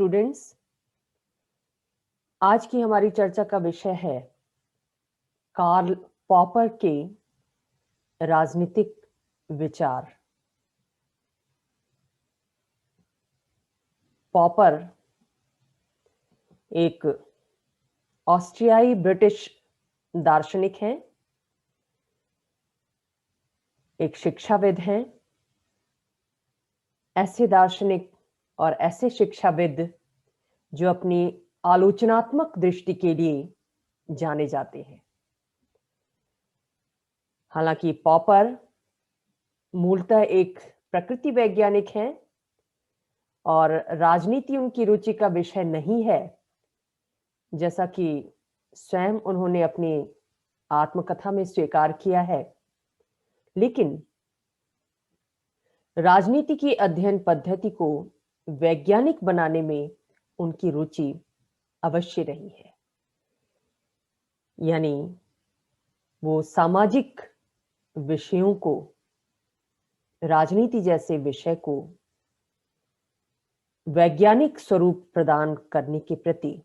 Students, आज की हमारी चर्चा का विषय है कार्ल पॉपर के राजनीतिक विचार। पॉपर एक ऑस्ट्रियाई ब्रिटिश दार्शनिक हैं, एक शिक्षाविद हैं। ऐसे दार्शनिक और ऐसे शिक्षाविद जो अपनी आलोचनात्मक दृष्टि के लिए जाने जाते हैं। हालांकि पॉपर मूलतः एक प्रकृति वैज्ञानिक हैं और राजनीति उनकी रुचि का विषय नहीं है, जैसा कि स्वयं उन्होंने अपनी आत्मकथा में स्वीकार किया है। लेकिन राजनीति की अध्ययन पद्धति को वैज्ञानिक बनाने में उनकी रुचि अवश्य रही है। यानी वो सामाजिक विषयों को, राजनीति जैसे विषय को वैज्ञानिक स्वरूप प्रदान करने के प्रति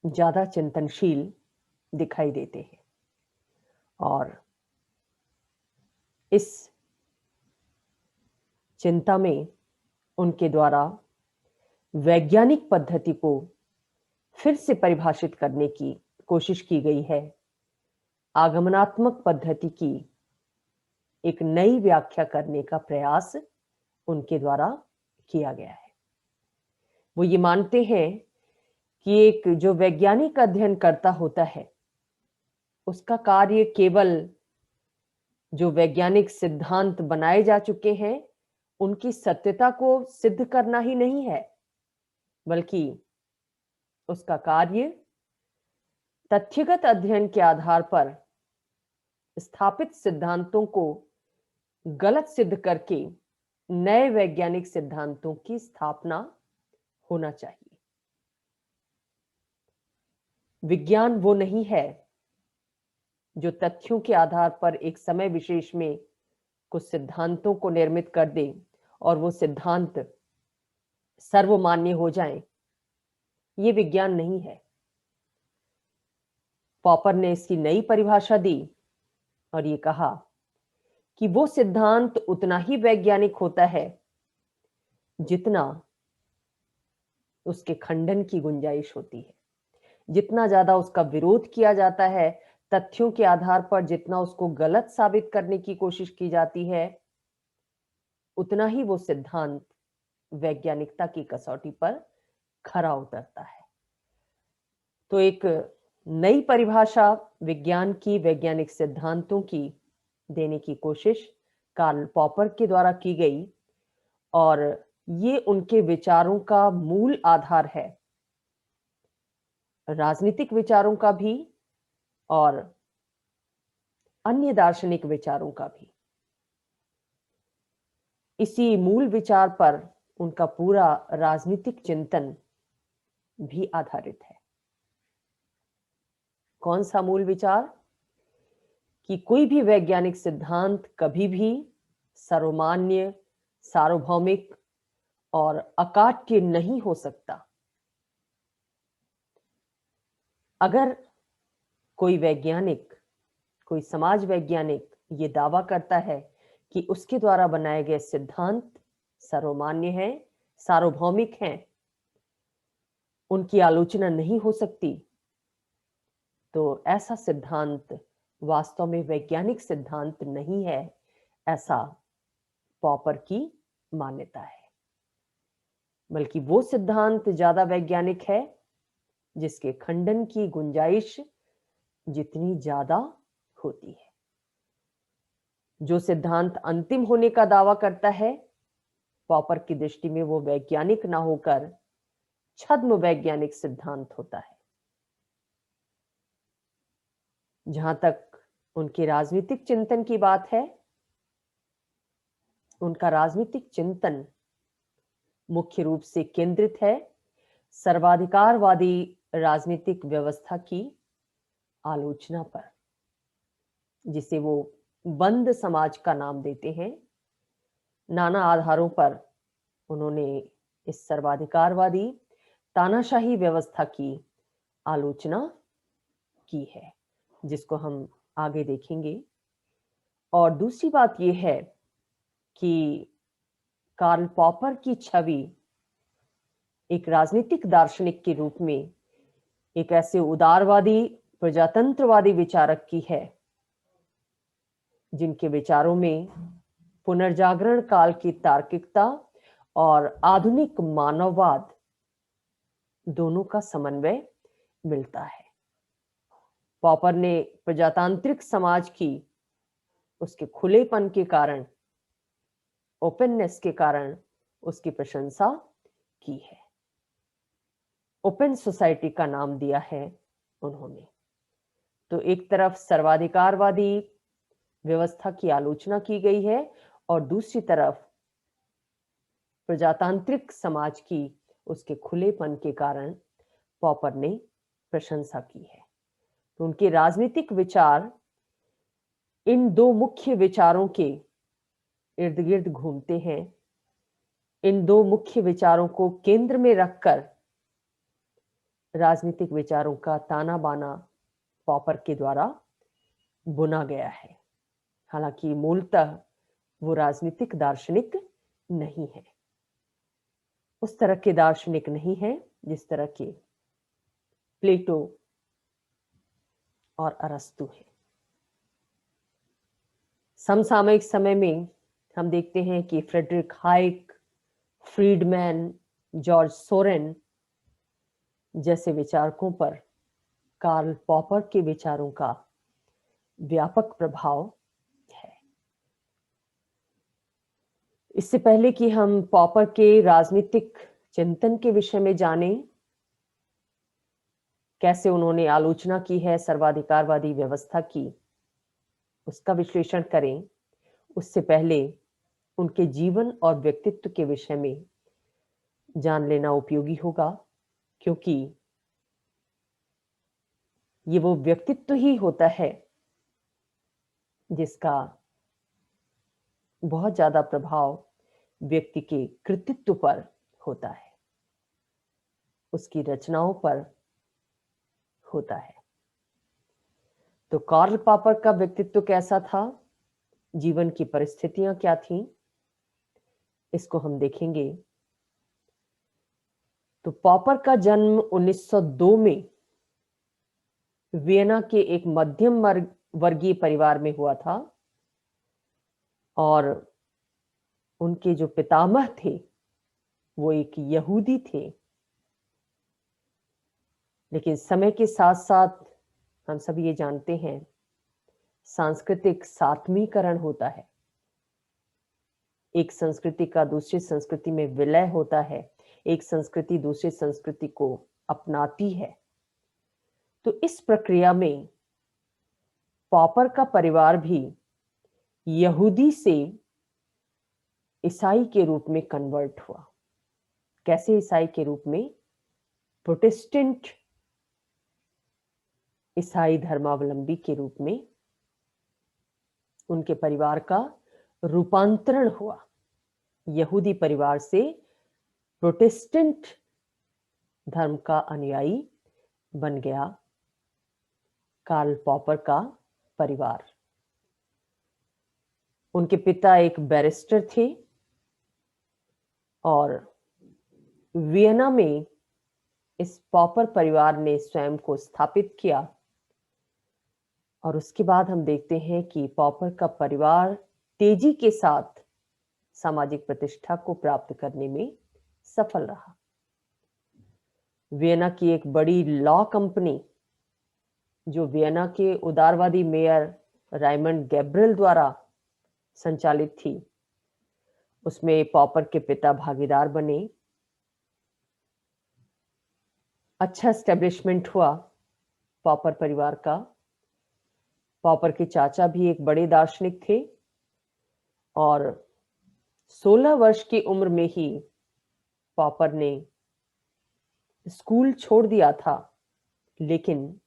ज्यादा चिंतनशील दिखाई देते हैं और इस चिंता में उनके द्वारा वैज्ञानिक पद्धति को फिर से परिभाषित करने की कोशिश की गई है। आगमनात्मक पद्धति की एक नई व्याख्या करने का प्रयास उनके द्वारा किया गया है। वो ये मानते हैं कि एक जो वैज्ञानिक अध्ययन करता होता है, उसका कार्य केवल जो वैज्ञानिक सिद्धांत बनाए जा चुके हैं उनकी सत्यता को सिद्ध करना ही नहीं है, बल्कि उसका कार्य तथ्यगत अध्ययन के आधार पर स्थापित सिद्धांतों को गलत सिद्ध करके नए वैज्ञानिक सिद्धांतों की स्थापना होना चाहिए। विज्ञान वो नहीं है जो तथ्यों के आधार पर एक समय विशेष में कुछ सिद्धांतों को निर्मित कर दे और वो सिद्धांत सर्वमान्य हो जाएं। ये विज्ञान नहीं है। पॉपर ने इसकी नई परिभाषा दी और ये कहा कि वो सिद्धांत उतना ही वैज्ञानिक होता है जितना उसके खंडन की गुंजाइश होती है। जितना ज्यादा उसका विरोध किया जाता है, तथ्यों के आधार पर जितना उसको गलत साबित करने की कोशिश की जाती है, उतना ही वो सिद्धांत वैज्ञानिकता की कसौटी पर खरा उतरता है। तो एक नई परिभाषा विज्ञान की, वैज्ञानिक सिद्धांतों की देने की कोशिश कार्ल पॉपर के द्वारा की गई और ये उनके विचारों का मूल आधार है, राजनीतिक विचारों का भी और अन्य दार्शनिक विचारों का भी। इसी मूल विचार पर उनका पूरा राजनीतिक चिंतन भी आधारित है। कौन सा मूल विचार? कि कोई भी वैज्ञानिक सिद्धांत कभी भी सर्वमान्य, सार्वभौमिक और अकाट्य नहीं हो सकता। अगर कोई वैज्ञानिक, कोई समाज वैज्ञानिक ये दावा करता है कि उसके द्वारा बनाए गए सिद्धांत सर्वमान्य हैं, सार्वभौमिक हैं, उनकी आलोचना नहीं हो सकती, तो ऐसा सिद्धांत वास्तव में वैज्ञानिक सिद्धांत नहीं है, ऐसा पॉपर की मान्यता है। बल्कि वो सिद्धांत ज्यादा वैज्ञानिक है जिसके खंडन की गुंजाइश जितनी ज्यादा होती है। जो सिद्धांत अंतिम होने का दावा करता है, पॉपर की दृष्टि में वो वैज्ञानिक ना होकर छद्म वैज्ञानिक सिद्धांत होता है। जहां तक उनके राजनीतिक चिंतन की बात है, उनका राजनीतिक चिंतन मुख्य रूप से केंद्रित है सर्वाधिकारवादी राजनीतिक व्यवस्था की आलोचना पर, जिसे वो बंद समाज का नाम देते हैं। नाना आधारों पर उन्होंने इस सर्वाधिकारवादी तानाशाही व्यवस्था की आलोचना की है, जिसको हम आगे देखेंगे। और दूसरी बात यह है कि कार्ल पॉपर की छवि एक राजनीतिक दार्शनिक के रूप में एक ऐसे उदारवादी प्रजातंत्रवादी विचारक की है जिनके विचारों में पुनर्जागरण काल की तार्किकता और आधुनिक मानववाद दोनों का समन्वय मिलता है। पॉपर ने प्रजातांत्रिक समाज की उसके खुलेपन के कारण, ओपननेस के कारण उसकी प्रशंसा की है। ओपन सोसाइटी का नाम दिया है उन्होंने। तो एक तरफ सर्वाधिकारवादी व्यवस्था की आलोचना की गई है और दूसरी तरफ प्रजातांत्रिक समाज की उसके खुलेपन के कारण पॉपर ने प्रशंसा की है। तो उनके राजनीतिक विचार इन दो मुख्य विचारों के इर्द गिर्द घूमते हैं। इन दो मुख्य विचारों को केंद्र में रखकर राजनीतिक विचारों का ताना बाना पॉपर के द्वारा बुना गया है। हालांकि मूलतः वो राजनीतिक दार्शनिक नहीं है, उस तरह के दार्शनिक नहीं है जिस तरह के प्लेटो और अरस्तु है। समसामयिक समय में हम देखते हैं कि Friedrich Hayek, Friedman, George Sorel जैसे विचारकों पर कार्ल पॉपर के विचारों का व्यापक प्रभाव है। इससे पहले कि हम पॉपर के राजनीतिक चिंतन के विषय में जानें, कैसे उन्होंने आलोचना की है सर्वाधिकारवादी व्यवस्था की, उसका विश्लेषण करें, उससे पहले उनके जीवन और व्यक्तित्व के विषय में जान लेना उपयोगी होगा, क्योंकि ये वो व्यक्तित्व ही होता है जिसका बहुत ज्यादा प्रभाव व्यक्ति के कृतित्व पर होता है, उसकी रचनाओं पर होता है। तो कार्ल पॉपर का व्यक्तित्व कैसा था, जीवन की परिस्थितियां क्या थीं, इसको हम देखेंगे। तो पॉपर का जन्म 1902 में वियना के एक मध्यम वर्गीय परिवार में हुआ था और उनके जो पितामह थे वो एक यहूदी थे। लेकिन समय के साथ साथ हम सब ये जानते हैं सांस्कृतिक सात्मीकरण होता है, एक संस्कृति का दूसरी संस्कृति में विलय होता है, एक संस्कृति दूसरी संस्कृति को अपनाती है। तो इस प्रक्रिया में पॉपर का परिवार भी यहूदी से ईसाई के रूप में कन्वर्ट हुआ। कैसे ईसाई के रूप में? प्रोटेस्टेंट ईसाई धर्मावलंबी के रूप में उनके परिवार का रूपांतरण हुआ। यहूदी परिवार से प्रोटेस्टेंट धर्म का अनुयायी बन गया कार्ल पॉपर का परिवार। उनके पिता एक बैरिस्टर थे और वियना में इस पॉपर परिवार ने स्वयं को स्थापित किया और उसके बाद हम देखते हैं कि पॉपर का परिवार तेजी के साथ सामाजिक प्रतिष्ठा को प्राप्त करने में सफल रहा। वियना की एक बड़ी लॉ कंपनी जो वियना के उदारवादी मेयर रायमंड गैब्रियल द्वारा संचालित थी, उसमें पॉपर के पिता भागीदार बने। अच्छा एस्टेब्लिशमेंट हुआ पॉपर परिवार का। पॉपर के चाचा भी एक बड़े दार्शनिक थे और 16 वर्ष की उम्र में ही पॉपर ने स्कूल छोड़ दिया था, लेकिन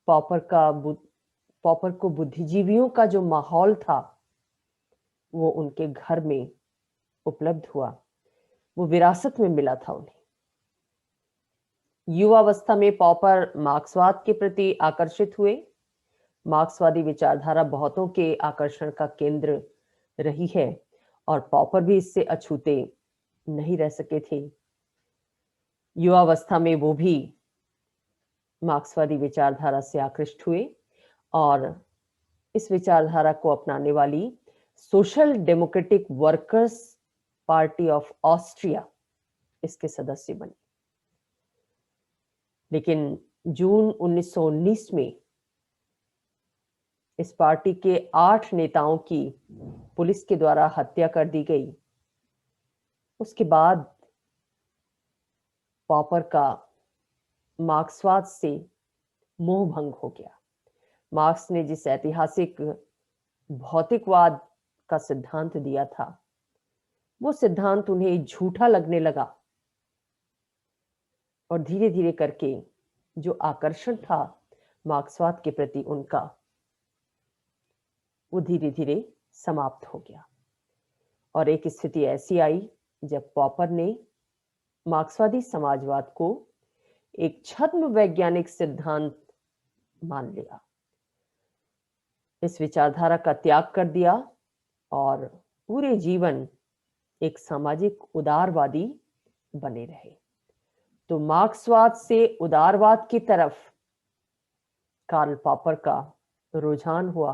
पॉपर को बुद्धिजीवियों का जो माहौल था वो उनके घर में उपलब्ध हुआ, वो विरासत में मिला था उन्हें। युवावस्था में पॉपर मार्क्सवाद के प्रति आकर्षित हुए। मार्क्सवादी विचारधारा बहुतों के आकर्षण का केंद्र रही है और पॉपर भी इससे अछूते नहीं रह सके थे। युवावस्था में वो भी मार्क्सवादी विचारधारा से आकृष्ट हुए और इस विचारधारा को अपनाने वाली social democratic workers party of Austria इसके सदस्य बने। लेकिन जून 1919 में इस पार्टी के 8 नेताओं की पुलिस के द्वारा हत्या कर दी गई। उसके बाद पॉपर का मार्क्सवाद से मोह भंग हो गया। मार्क्स ने जिस ऐतिहासिक भौतिकवाद का सिद्धांत दिया था, वो सिद्धांत उन्हें झूठा लगने लगा और धीरे धीरे करके जो आकर्षण था मार्क्सवाद के प्रति उनका, वो धीरे धीरे समाप्त हो गया। और एक स्थिति ऐसी आई जब पॉपर ने मार्क्सवादी समाजवाद को एक छद्म वैज्ञानिक सिद्धांत मान लिया, इस विचारधारा का त्याग कर दिया और पूरे जीवन एक सामाजिक उदारवादी बने रहे। तो मार्क्सवाद से उदारवाद की तरफ कार्ल पॉपर का रुझान हुआ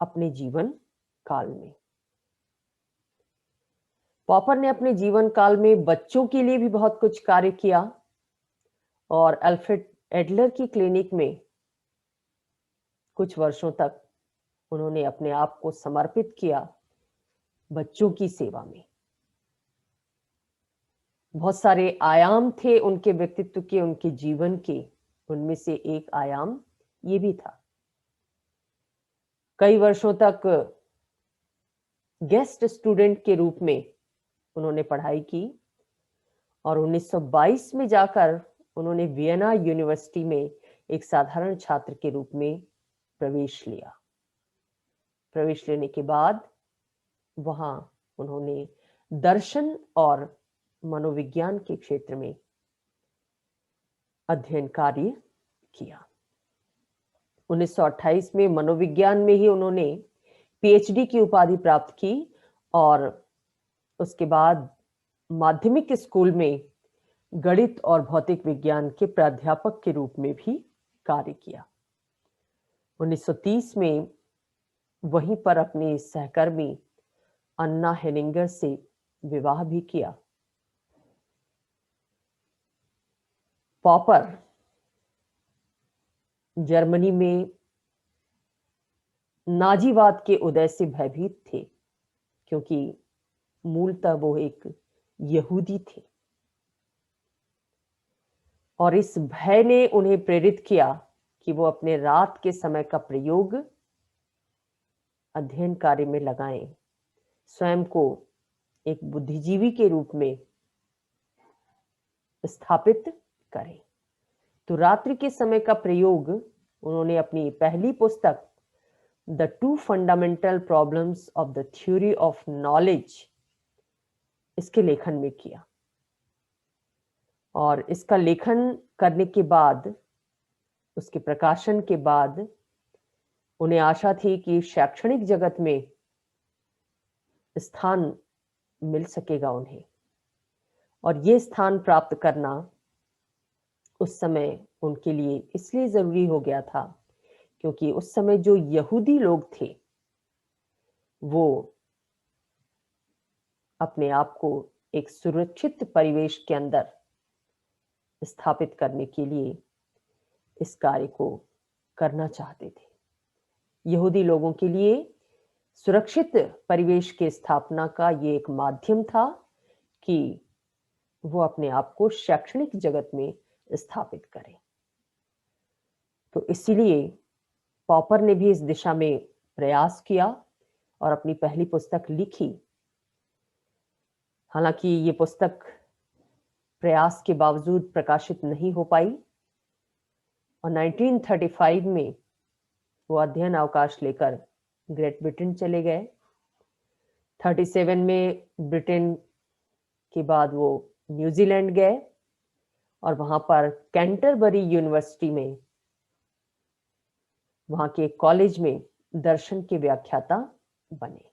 अपने जीवन काल में। पॉपर ने अपने जीवन काल में बच्चों के लिए भी बहुत कुछ कार्य किया और अल्फ्रेड एडलर की क्लिनिक में कुछ वर्षों तक उन्होंने अपने आप को समर्पित किया बच्चों की सेवा में। बहुत सारे आयाम थे उनके व्यक्तित्व के, उनके जीवन के, उनमें से एक आयाम ये भी था। कई वर्षों तक गेस्ट स्टूडेंट के रूप में उन्होंने पढ़ाई की और 1922 में जाकर उन्होंने वियना यूनिवर्सिटी में एक साधारण छात्र के रूप में प्रवेश लिया। प्रवेश लेने के बाद वहां उन्होंने दर्शन और मनोविज्ञान के क्षेत्र में अध्ययन कार्य किया। 1928 में मनोविज्ञान में ही उन्होंने पीएचडी की उपाधि प्राप्त की और उसके बाद माध्यमिक स्कूल में गणित और भौतिक विज्ञान के प्राध्यापक के रूप में भी कार्य किया। 1930 में वहीं पर अपने सहकर्मी अन्ना हेनिंगर से विवाह भी किया। पॉपर जर्मनी में नाजीवाद के उदय से भयभीत थे क्योंकि मूलतः वो एक यहूदी थे और इस भय ने उन्हें प्रेरित किया कि वो अपने रात के समय का प्रयोग अध्ययन कार्य में लगाएं, स्वयं को एक बुद्धिजीवी के रूप में स्थापित करें। तो रात्रि के समय का प्रयोग उन्होंने अपनी पहली पुस्तक the 2 fundamental problems of the theory of knowledge इसके लेखन में किया और इसका लेखन करने के बाद, उसके प्रकाशन के बाद उन्हें आशा थी कि शैक्षणिक जगत में स्थान मिल सकेगा उन्हें। और ये स्थान प्राप्त करना उस समय उनके लिए इसलिए जरूरी हो गया था क्योंकि उस समय जो यहूदी लोग थे वो अपने आप को एक सुरक्षित परिवेश के अंदर स्थापित करने के लिए इस कार्य को करना चाहते थे। यहूदी लोगों के लिए सुरक्षित परिवेश की स्थापना का ये एक माध्यम था कि वो अपने आप को शैक्षणिक जगत में स्थापित करें। तो इसीलिए पॉपर ने भी इस दिशा में प्रयास किया और अपनी पहली पुस्तक लिखी। हालांकि ये पुस्तक प्रयास के बावजूद प्रकाशित नहीं हो पाई और 1935 में वो अध्ययन अवकाश लेकर ग्रेट ब्रिटेन चले गए। 37 में ब्रिटेन के बाद वो न्यूजीलैंड गए और वहां पर कैंटरबरी यूनिवर्सिटी में, वहां के कॉलेज में दर्शन के व्याख्याता बने।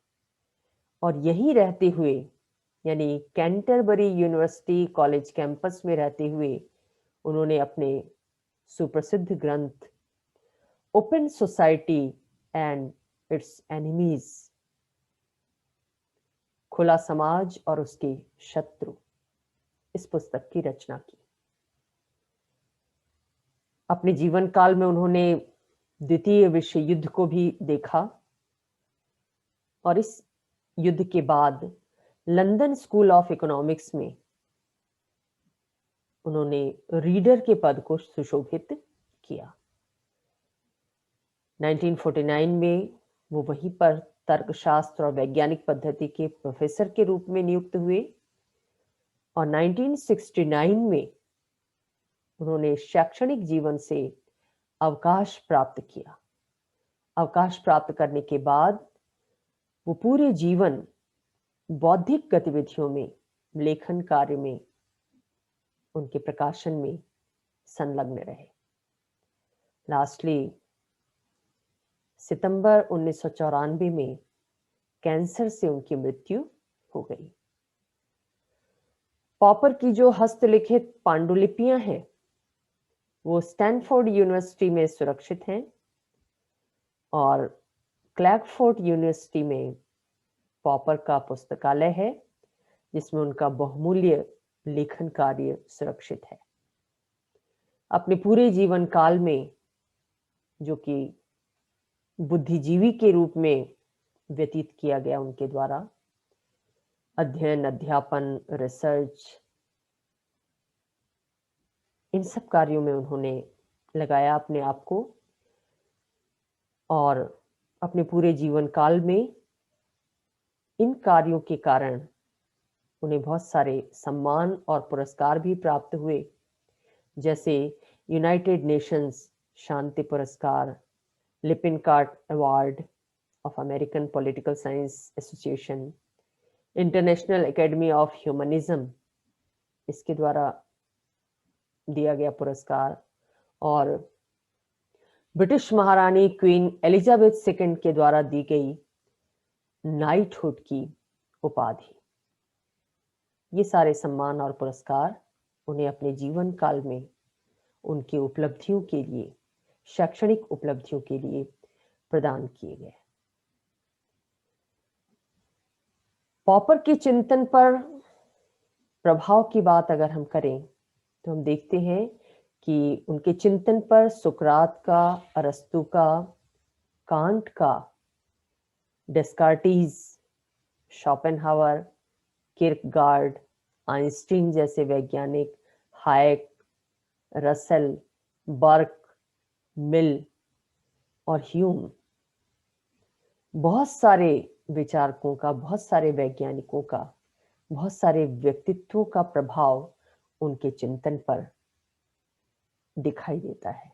और यही रहते हुए, यानी कैंटरबरी यूनिवर्सिटी कॉलेज कैंपस में रहते हुए, उन्होंने अपने सुप्रसिद्ध ग्रंथ open society and its enemies, खुला समाज और उसके शत्रु, इस पुस्तक की रचना की। अपने जीवन काल में उन्होंने द्वितीय विश्व युद्ध को भी देखा और इस युद्ध के बाद लंदन स्कूल ऑफ इकोनॉमिक्स में उन्होंने रीडर के पद को सुशोभित किया। 1949 में वो वहीं पर तर्कशास्त्र और वैज्ञानिक पद्धति के प्रोफेसर के रूप में नियुक्त हुए और 1969 में उन्होंने शैक्षणिक जीवन से अवकाश प्राप्त किया। अवकाश प्राप्त करने के बाद वो पूरे जीवन बौद्धिक गतिविधियों में, लेखन कार्य में, उनके प्रकाशन में संलग्न रहे। लास्टली सितंबर 1994 में कैंसर से उनकी मृत्यु हो गई। पॉपर की जो हस्तलिखित पांडुलिपियां हैं वो स्टैनफोर्ड यूनिवर्सिटी में सुरक्षित हैं और क्लैगफोर्ट यूनिवर्सिटी में पॉपर का पुस्तकालय है जिसमें उनका बहुमूल्य लेखन कार्य सुरक्षित है। अपने पूरे जीवन काल में, जो कि बुद्धिजीवी के रूप में व्यतीत किया गया उनके द्वारा, अध्ययन, अध्यापन, रिसर्च, इन सब कार्यों में उन्होंने लगाया अपने आप को और अपने पूरे जीवन काल में इन कार्यों के कारण उन्हें बहुत सारे सम्मान और पुरस्कार भी प्राप्त हुए, जैसे यूनाइटेड नेशंस शांति पुरस्कार, Lippincott award of American political science association, international academy of humanism, इसके द्वारा दिया गया पुरस्कार, और ब्रिटिश महारानी क्वीन एलिजाबेथ सेकंड के द्वारा दी गई नाइटहुड की उपाधि। ये सारे सम्मान और पुरस्कार उन्हें अपने जीवन काल में उनकी उपलब्धियों के लिए, शैक्षणिक उपलब्धियों के लिए प्रदान किए गए। पॉपर के चिंतन पर प्रभाव की बात अगर हम करें तो हम देखते हैं कि उनके चिंतन पर सुकरात का, अरस्तु का, कांट का, डेस्कार्टीज, शोपेनहावर, किर्कगार्ड, आइंस्टीन जैसे वैज्ञानिक, हायक, रसेल, बर्क, मिल और ह्यूम, बहुत सारे विचारकों का, बहुत सारे वैज्ञानिकों का, बहुत सारे व्यक्तित्वों का प्रभाव उनके चिंतन पर दिखाई देता है।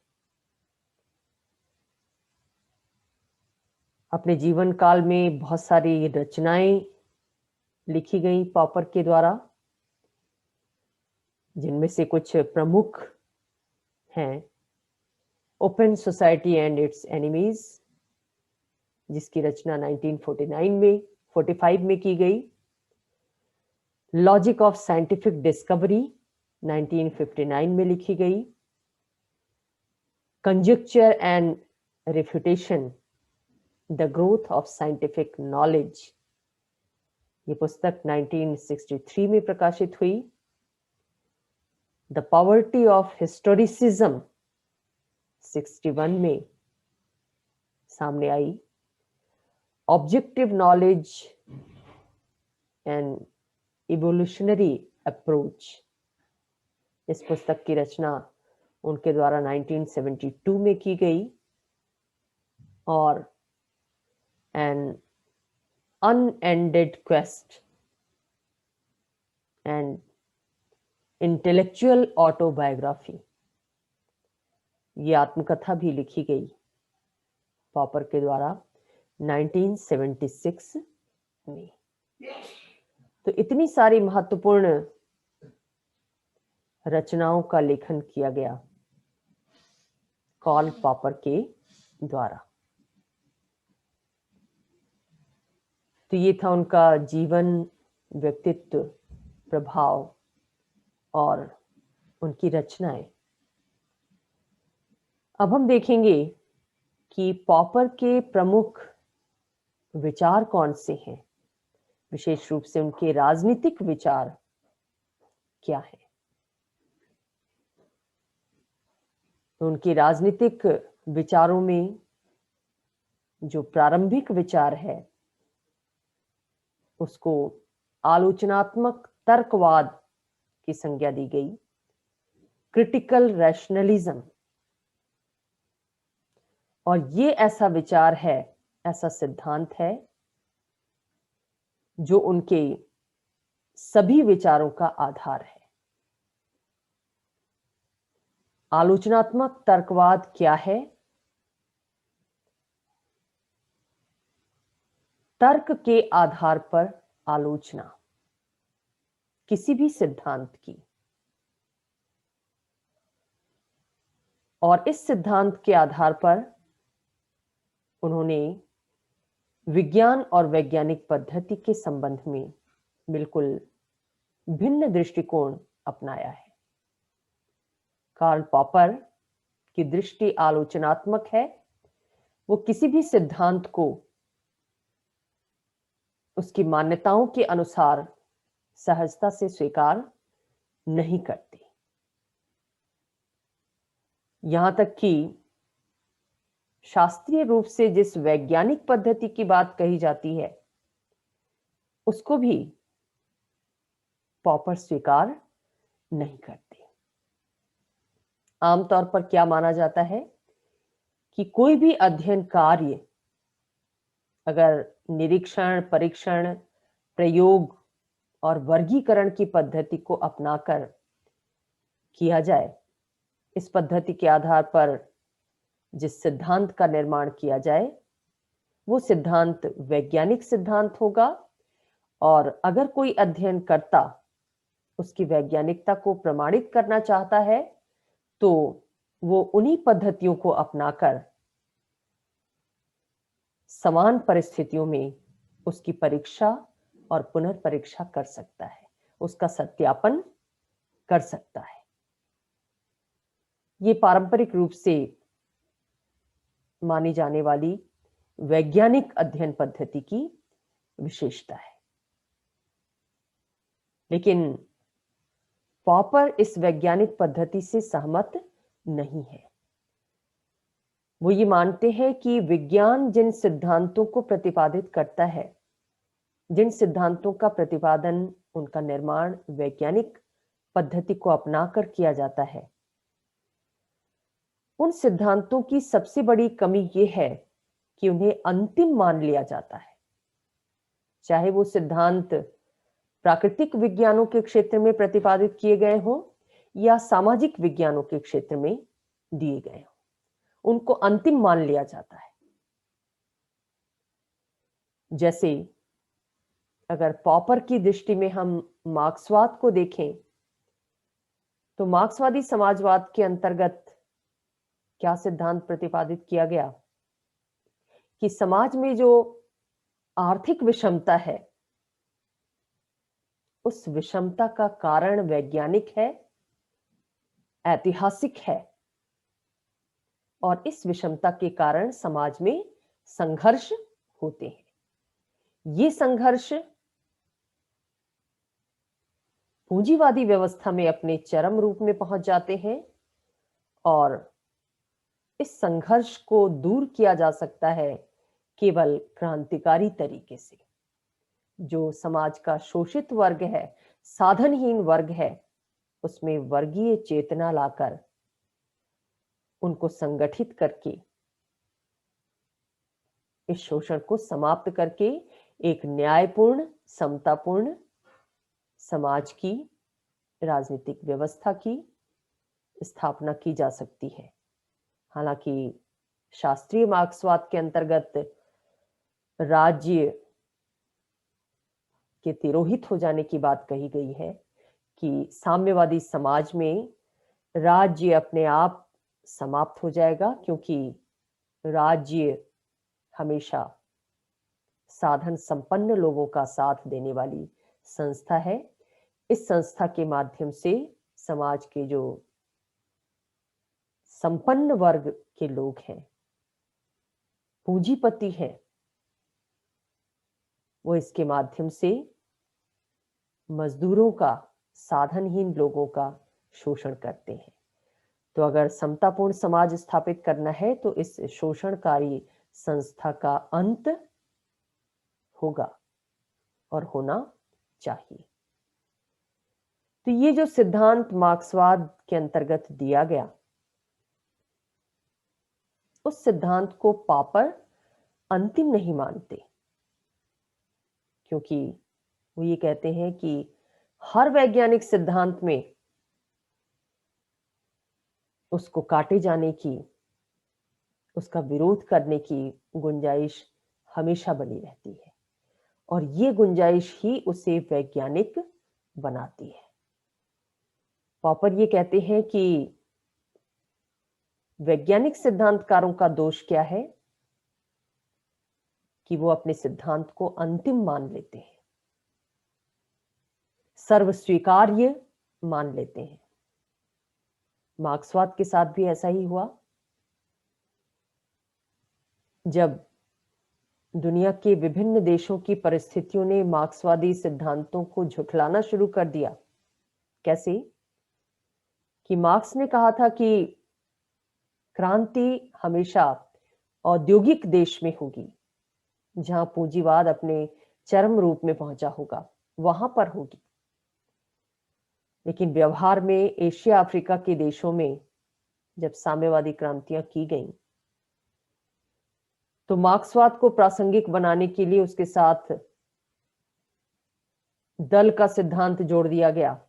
अपने जीवन काल में बहुत सारी रचनाएं लिखी गई पॉपर के द्वारा, जिनमें से कुछ प्रमुख हैं open society and its enemies, जिसकी रचना 1945 में की गई, लॉजिक ऑफ साइंटिफिक डिस्कवरी 1959 में लिखी गई, conjuncture and refutation, the growth of scientific knowledge, ये पुस्तक 1963 में प्रकाशित हुई, द पॉवर्टी ऑफ हिस्टोरिसिज्म 61 में सामने आई, objective knowledge and evolutionary approach, इस पुस्तक की रचना उनके द्वारा 1972 में की गई, और an unended quest and intellectual autobiography, ये आत्मकथा भी लिखी गई पॉपर के द्वारा 1976 में। तो इतनी सारी महत्वपूर्ण रचनाओं का लेखन किया गया कार्ल पॉपर के द्वारा। तो ये था उनका जीवन, व्यक्तित्व, प्रभाव और उनकी रचनाएं। अब हम देखेंगे कि पॉपर के प्रमुख विचार कौन से हैं, विशेष रूप से उनके राजनीतिक विचार क्या है। तो उनके राजनीतिक विचारों में जो प्रारंभिक विचार है उसको आलोचनात्मक तर्कवाद की संज्ञा दी गई, क्रिटिकल रैशनलिज्म। और ये ऐसा विचार है, ऐसा सिद्धांत है जो उनके सभी विचारों का आधार है। आलोचनात्मक तर्कवाद क्या है? तर्क के आधार पर आलोचना किसी भी सिद्धांत की, और इस सिद्धांत के आधार पर उन्होंने विज्ञान और वैज्ञानिक पद्धति के संबंध में बिल्कुल भिन्न दृष्टिकोण अपनाया है। कार्ल पॉपर की दृष्टि आलोचनात्मक है। वो किसी भी सिद्धांत को उसकी मान्यताओं के अनुसार सहजता से स्वीकार नहीं करते। यहां तक कि शास्त्रीय रूप से जिस वैज्ञानिक पद्धति की बात कही जाती है उसको भी पॉपर स्वीकार नहीं करते। आमतौर पर क्या माना जाता है कि कोई भी अध्ययन कार्य अगर निरीक्षण, परीक्षण, प्रयोग और वर्गीकरण की पद्धति को अपनाकर किया जाए, इस पद्धति के आधार पर जिस सिद्धांत का निर्माण किया जाए वो सिद्धांत वैज्ञानिक सिद्धांत होगा। और अगर कोई अध्ययन करता उसकी वैज्ञानिकता को प्रमाणित करना चाहता है तो वो उन्हीं पद्धतियों को अपनाकर समान परिस्थितियों में उसकी परीक्षा और पुनर्परीक्षा कर सकता है, उसका सत्यापन कर सकता है। ये पारंपरिक रूप से मानी जाने वाली वैज्ञानिक अध्ययन पद्धति की विशेषता है। लेकिन पॉपर इस वैज्ञानिक पद्धति से सहमत नहीं है। वो ये मानते हैं कि विज्ञान जिन सिद्धांतों को प्रतिपादित करता है, जिन सिद्धांतों का प्रतिपादन, उनका निर्माण वैज्ञानिक पद्धति को अपनाकर किया जाता है, उन सिद्धांतों की सबसे बड़ी कमी ये है कि उन्हें अंतिम मान लिया जाता है। चाहे वो सिद्धांत प्राकृतिक विज्ञानों के क्षेत्र में प्रतिपादित किए गए हों या सामाजिक विज्ञानों के क्षेत्र में दिए गए हों, उनको अंतिम मान लिया जाता है। जैसे अगर पॉपर की दृष्टि में हम मार्क्सवाद को देखें तो मार्क्सवादी समाजवाद के अंतर्गत क्या सिद्धांत प्रतिपादित किया गया कि समाज में जो आर्थिक विषमता है उस विषमता का कारण वैज्ञानिक है, ऐतिहासिक है, और इस विषमता के कारण समाज में संघर्ष होते हैं। ये संघर्ष पूंजीवादी व्यवस्था में अपने चरम रूप में पहुंच जाते हैं और इस संघर्ष को दूर किया जा सकता है केवल क्रांतिकारी तरीके से। जो समाज का शोषित वर्ग है, साधनहीन वर्ग है, उसमें वर्गीय चेतना लाकर उनको संगठित करके इस शोषण को समाप्त करके एक न्यायपूर्ण, समतापूर्ण समाज की, राजनीतिक व्यवस्था की स्थापना की जा सकती है। हालांकि शास्त्रीय मार्क्सवाद के अंतर्गत राज्य के तिरोहित हो जाने की बात कही गई है कि साम्यवादी समाज में राज्य अपने आप समाप्त हो जाएगा, क्योंकि राज्य हमेशा साधन संपन्न लोगों का साथ देने वाली संस्था है। इस संस्था के माध्यम से समाज के जो संपन्न वर्ग के लोग हैं, पूंजीपति हैं, वो इसके माध्यम से मजदूरों का, साधनहीन लोगों का शोषण करते हैं। तो अगर समतापूर्ण समाज स्थापित करना है तो इस शोषणकारी संस्था का अंत होगा और होना चाहिए। तो ये जो सिद्धांत मार्क्सवाद के अंतर्गत दिया गया, उस सिद्धांत को पॉपर अंतिम नहीं मानते, क्योंकि वो ये कहते हैं कि हर वैज्ञानिक सिद्धांत में उसको काटे जाने की, उसका विरोध करने की गुंजाइश हमेशा बनी रहती है, और ये गुंजाइश ही उसे वैज्ञानिक बनाती है। पॉपर ये कहते हैं कि वैज्ञानिक सिद्धांतकारों का दोष क्या है कि वो अपने सिद्धांत को अंतिम मान लेते हैं, सर्वस्वीकार्य मान लेते हैं। मार्क्सवाद के साथ भी ऐसा ही हुआ। जब दुनिया के विभिन्न देशों की परिस्थितियों ने मार्क्सवादी सिद्धांतों को झुठलाना शुरू कर दिया। कैसे? कि मार्क्स ने कहा था कि क्रांति हमेशा औद्योगिक देश में होगी, जहां पूंजीवाद अपने चरम रूप में पहुंचा होगा, वहां पर होगी। लेकिन व्यवहार में एशिया अफ्रीका के देशों में जब साम्यवादी क्रांतियां की गईं, तो मार्क्सवाद को प्रासंगिक बनाने के लिए उसके साथ दल का सिद्धांत जोड़ दिया गया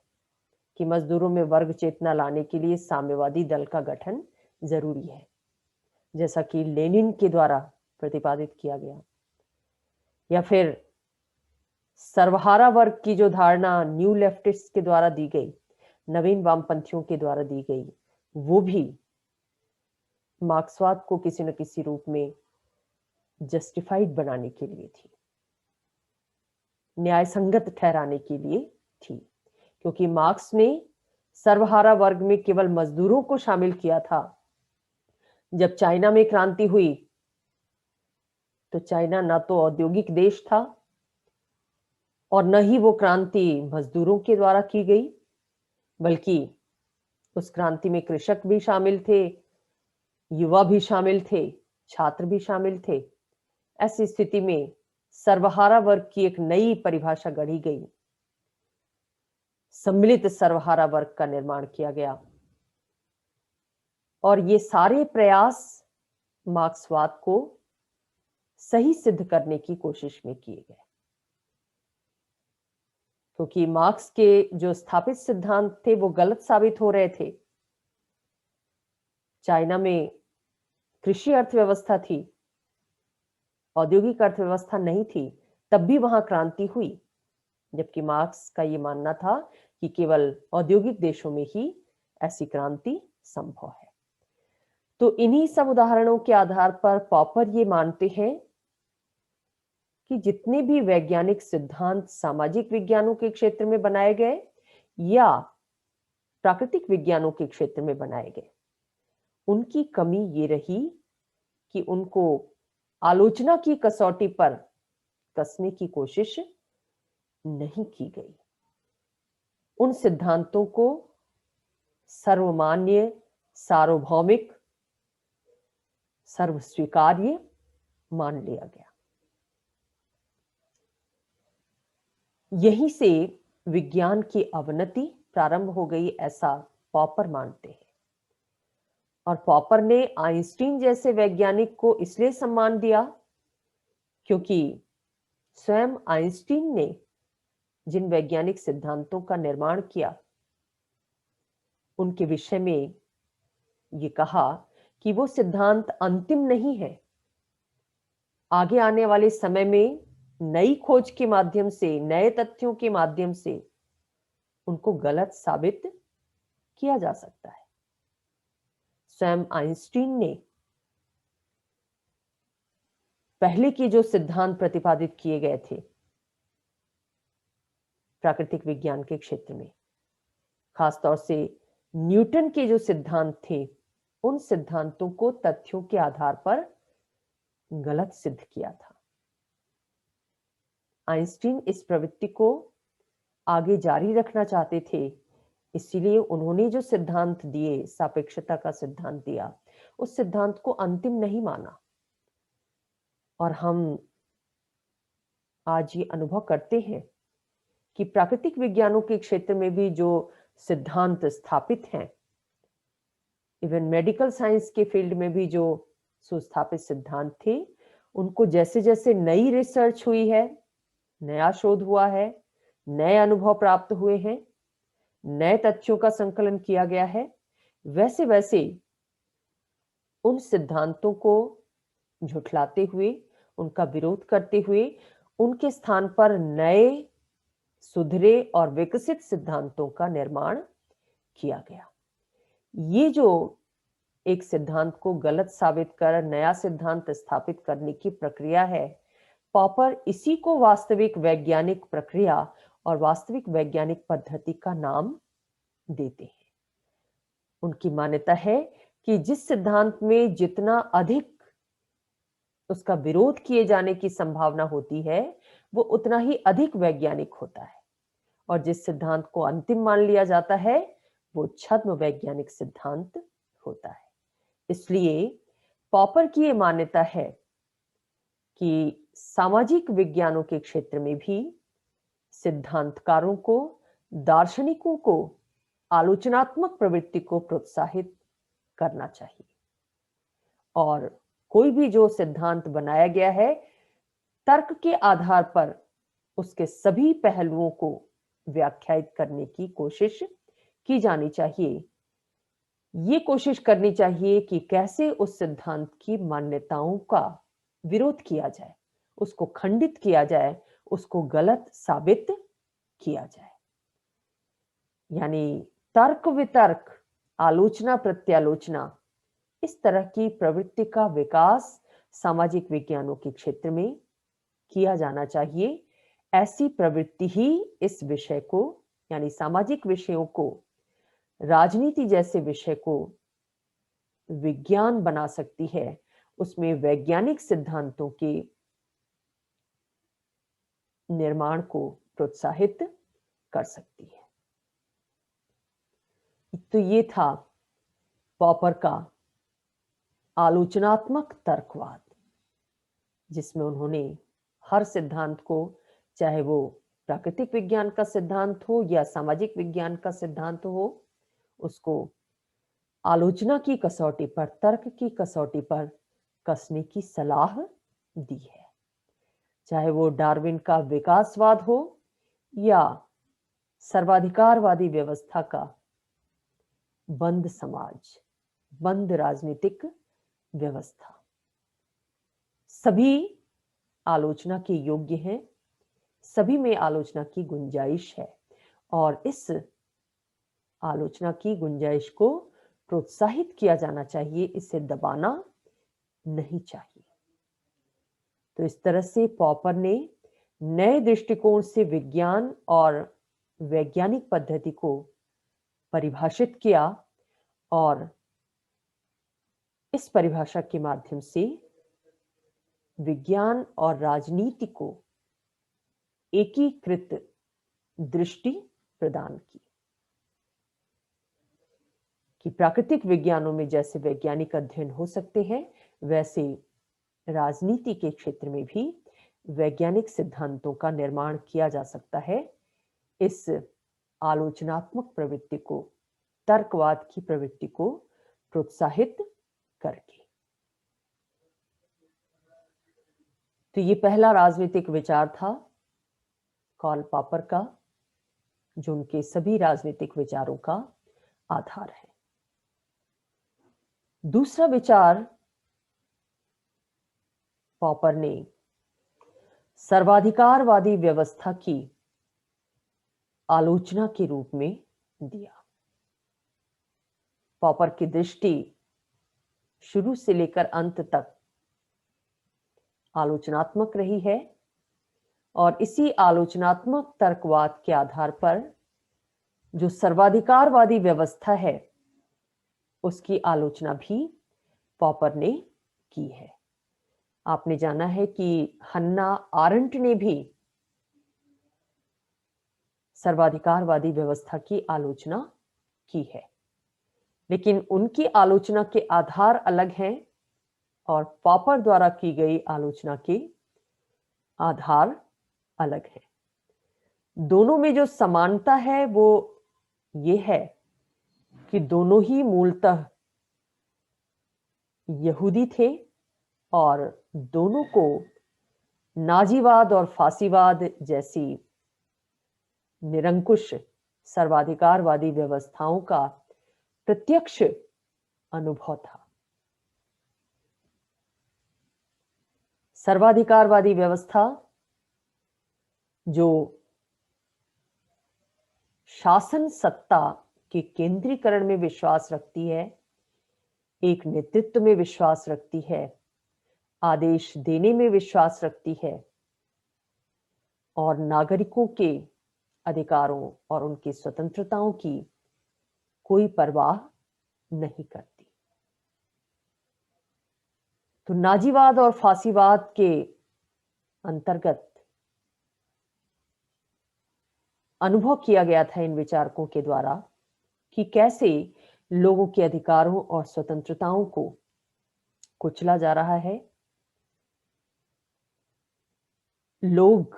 कि मजदूरों में वर्ग चेतना लाने के लिए साम्यवादी दल का गठन जरूरी है, जैसा कि लेनिन के द्वारा प्रतिपादित किया गया। या फिर सर्वहारा वर्ग की जो धारणा न्यू लेफ्टिस्ट के द्वारा दी गई, नवीन वामपंथियों के द्वारा दी गई, वो भी मार्क्सवाद को किसी न किसी रूप में जस्टिफाइड बनाने के लिए थी, न्याय संगत ठहराने के लिए थी। क्योंकि मार्क्स ने सर्वहारा वर्ग में केवल मजदूरों को शामिल किया था। जब चाइना में क्रांति हुई तो चाइना ना तो औद्योगिक देश था और न ही वो क्रांति मजदूरों के द्वारा की गई, बल्कि उस क्रांति में कृषक भी शामिल थे, युवा भी शामिल थे, छात्र भी शामिल थे। ऐसी स्थिति में सर्वहारा वर्ग की एक नई परिभाषा गढ़ी गई, सम्मिलित सर्वहारा वर्ग का निर्माण किया गया। और ये सारे प्रयास मार्क्सवाद को सही सिद्ध करने की कोशिश में किए गए, क्योंकि मार्क्स के जो स्थापित सिद्धांत थे वो गलत साबित हो रहे थे। चाइना में कृषि अर्थव्यवस्था थी, औद्योगिक अर्थव्यवस्था नहीं थी, तब भी वहां क्रांति हुई, जबकि मार्क्स का ये मानना था कि केवल औद्योगिक देशों में ही ऐसी क्रांति संभव है। तो इन्हीं सब उदाहरणों के आधार पर पॉपर ये मानते हैं कि जितने भी वैज्ञानिक सिद्धांत सामाजिक विज्ञानों के क्षेत्र में बनाए गए या प्राकृतिक विज्ञानों के क्षेत्र में बनाए गए, उनकी कमी ये रही कि उनको आलोचना की कसौटी पर कसने की कोशिश नहीं की गई। उन सिद्धांतों को सर्वमान्य, सार्वभौमिक, सर्वस्वीकार्य मान लिया गया। यहीं से विज्ञान की अवनति प्रारंभ हो गई, ऐसा पॉपर मानते हैं। और पॉपर ने आइंस्टीन जैसे वैज्ञानिक को इसलिए सम्मान दिया क्योंकि स्वयं आइंस्टीन ने जिन वैज्ञानिक सिद्धांतों का निर्माण किया, उनके विषय में ये कहा कि वो सिद्धांत अंतिम नहीं है, आगे आने वाले समय में नई खोज के माध्यम से, नए तथ्यों के माध्यम से उनको गलत साबित किया जा सकता है। स्वयं आइंस्टीन ने पहले के जो सिद्धांत प्रतिपादित किए गए थे प्राकृतिक विज्ञान के क्षेत्र में, खासतौर से न्यूटन के जो सिद्धांत थे, उन सिद्धांतों को तथ्यों के आधार पर गलत सिद्ध किया था। आइंस्टीन इस प्रवृत्ति को आगे जारी रखना चाहते थे, इसीलिए उन्होंने जो सिद्धांत दिए, सापेक्षता का सिद्धांत दिया, उस सिद्धांत को अंतिम नहीं माना। और हम आज ये अनुभव करते हैं कि प्राकृतिक विज्ञानों के क्षेत्र में भी जो सिद्धांत स्थापित हैं, इवन मेडिकल साइंस के फील्ड में भी जो सुस्थापित सिद्धांत थे, उनको जैसे जैसे नई रिसर्च हुई है, नया शोध हुआ है, नए अनुभव प्राप्त हुए हैं, नए तथ्यों का संकलन किया गया है, वैसे वैसे उन सिद्धांतों को झुठलाते हुए, उनका विरोध करते हुए, उनके स्थान पर नए, सुधरे और विकसित सिद्धांतों का निर्माण किया गया। ये जो एक सिद्धांत को गलत साबित कर नया सिद्धांत स्थापित करने की प्रक्रिया है, पॉपर इसी को वास्तविक वैज्ञानिक प्रक्रिया और वास्तविक वैज्ञानिक पद्धति का नाम देते हैं। उनकी मान्यता है कि जिस सिद्धांत में जितना अधिक उसका विरोध किए जाने की संभावना होती है, वो उतना ही अधिक वैज्ञानिक होता है, और जिस सिद्धांत को अंतिम मान लिया जाता है, वो छद्म वैज्ञानिक सिद्धांत होता है। इसलिए पॉपर की ये मान्यता है कि सामाजिक विज्ञानों के क्षेत्र में भी सिद्धांतकारों को, दार्शनिकों को आलोचनात्मक प्रवृत्ति को प्रोत्साहित करना चाहिए, और कोई भी जो सिद्धांत बनाया गया है, तर्क के आधार पर उसके सभी पहलुओं को व्याख्यायित करने की कोशिश की जानी चाहिए। ये कोशिश करनी चाहिए कि कैसे उस सिद्धांत की मान्यताओं का विरोध किया जाए, उसको खंडित किया जाए, उसको गलत साबित किया जाए। यानी तर्क वितर्क, आलोचना प्रत्यालोचना, इस तरह की प्रवृत्ति का विकास सामाजिक विज्ञानों के क्षेत्र में किया जाना चाहिए। ऐसी प्रवृत्ति ही इस विषय को, यानी सामाजिक विषयों को, राजनीति जैसे विषय को विज्ञान बना सकती है, उसमें वैज्ञानिक सिद्धांतों के निर्माण को प्रोत्साहित कर सकती है। तो ये था पॉपर का आलोचनात्मक तर्कवाद, जिसमें उन्होंने हर सिद्धांत को, चाहे वो प्राकृतिक विज्ञान का सिद्धांत हो या सामाजिक विज्ञान का सिद्धांत हो, उसको आलोचना की कसौटी पर, तर्क की कसौटी पर कसने की सलाह दी है। चाहे वो डार्विन का विकासवाद हो या सर्वाधिकारवादी व्यवस्था का बंद समाज, बंद राजनीतिक व्यवस्था, सभी आलोचना के योग्य हैं, सभी में आलोचना की गुंजाइश है, और इस आलोचना की गुंजाइश को प्रोत्साहित किया जाना चाहिए, इसे दबाना नहीं चाहिए। तो इस तरह से पॉपर ने नए दृष्टिकोण से विज्ञान और वैज्ञानिक पद्धति को परिभाषित किया, और इस परिभाषा के माध्यम से विज्ञान और राजनीति को एकीकृत दृष्टि प्रदान की कि प्राकृतिक विज्ञानों में जैसे वैज्ञानिक अध्ययन हो सकते हैं, वैसे राजनीति के क्षेत्र में भी वैज्ञानिक सिद्धांतों का निर्माण किया जा सकता है, इस आलोचनात्मक प्रवृत्ति को, तर्कवाद की प्रवृत्ति को प्रोत्साहित करके। तो ये पहला राजनीतिक विचार था कार्ल पॉपर का, जो उनके सभी राजनीतिक विचारों का आधार है। दूसरा विचार पॉपर ने सर्वाधिकारवादी व्यवस्था की आलोचना के रूप में दिया। पॉपर की दृष्टि शुरू से लेकर अंत तक आलोचनात्मक रही है और इसी आलोचनात्मक तर्कवाद के आधार पर जो सर्वाधिकारवादी व्यवस्था है उसकी आलोचना भी पॉपर ने की है। आपने जाना है कि हन्ना आरेंट ने भी सर्वाधिकारवादी व्यवस्था की आलोचना की है, लेकिन उनकी आलोचना के आधार अलग हैं और पॉपर द्वारा की गई आलोचना के आधार अलग है। दोनों में जो समानता है वो ये है कि दोनों ही मूलतः यहूदी थे और दोनों को नाजीवाद और फासीवाद जैसी निरंकुश सर्वाधिकारवादी व्यवस्थाओं का प्रत्यक्ष अनुभव था। सर्वाधिकारवादी व्यवस्था जो शासन सत्ता के केंद्रीकरण में विश्वास रखती है, एक नेतृत्व में विश्वास रखती है, आदेश देने में विश्वास रखती है और नागरिकों के अधिकारों और उनकी स्वतंत्रताओं की कोई परवाह नहीं करती। तो नाजीवाद और फासीवाद के अंतर्गत अनुभव किया गया था इन विचारकों के द्वारा कि कैसे लोगों के अधिकारों और स्वतंत्रताओं को कुचला जा रहा है। लोग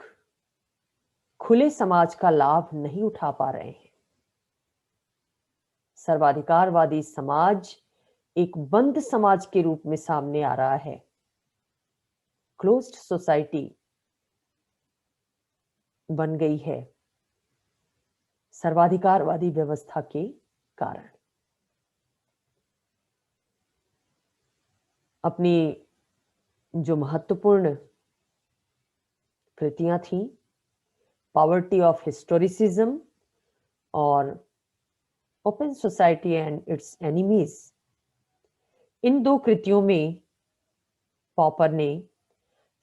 खुले समाज का लाभ नहीं उठा पा रहे हैं। सर्वाधिकारवादी समाज एक बंद समाज के रूप में सामने आ रहा है, क्लोज्ड सोसाइटी बन गई है सर्वाधिकारवादी व्यवस्था के कारण। अपनी जो महत्वपूर्ण कृतियां थी, पॉवर्टी ऑफ हिस्टोरिसिज्म और open society and its enemies, इन दो कृतियों में पॉपर ने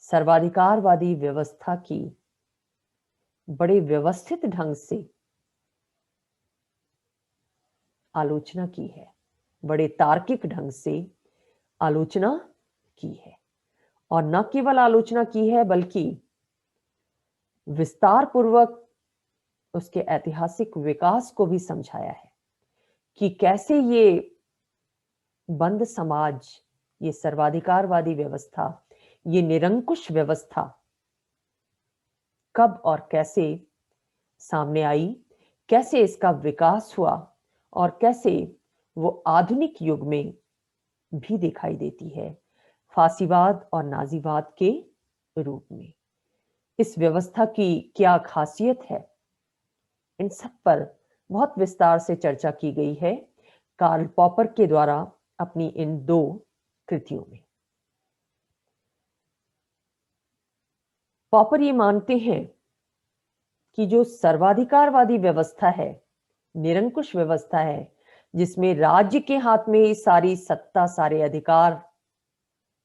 सर्वाधिकारवादी व्यवस्था की बड़े व्यवस्थित ढंग से आलोचना की है, बड़े तार्किक ढंग से आलोचना की है और न केवल आलोचना की है बल्कि विस्तार पूर्वक उसके ऐतिहासिक विकास को भी समझाया है कि कैसे ये बंद समाज, ये सर्वाधिकारवादी व्यवस्था, ये निरंकुश व्यवस्था कब और कैसे सामने आई, कैसे इसका विकास हुआ और कैसे वो आधुनिक युग में भी दिखाई देती है फासीवाद और नाजीवाद के रूप में। इस व्यवस्था की क्या खासियत है, इन सब पर बहुत विस्तार से चर्चा की गई है कार्ल पॉपर के द्वारा अपनी इन दो कृतियों में। पॉपर ये मानते हैं कि जो सर्वाधिकारवादी व्यवस्था है, निरंकुश व्यवस्था है, जिसमें राज्य के हाथ में सारी सत्ता, सारे अधिकार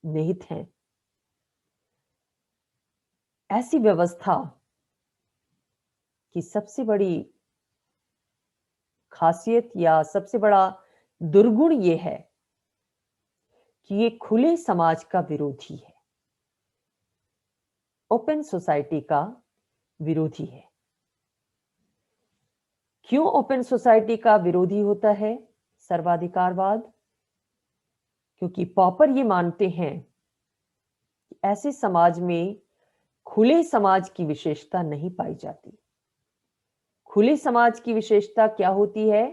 निहित हैं, ऐसी व्यवस्था की सबसे बड़ी खासियत या सबसे बड़ा दुर्गुण ये है कि ये खुले समाज का विरोधी है, ओपन सोसाइटी का विरोधी है। क्यों ओपन सोसाइटी का विरोधी होता है सर्वाधिकारवाद? क्योंकि पॉपर ये मानते हैं कि ऐसे समाज में खुले समाज की विशेषता नहीं पाई जाती। खुले समाज की विशेषता क्या होती है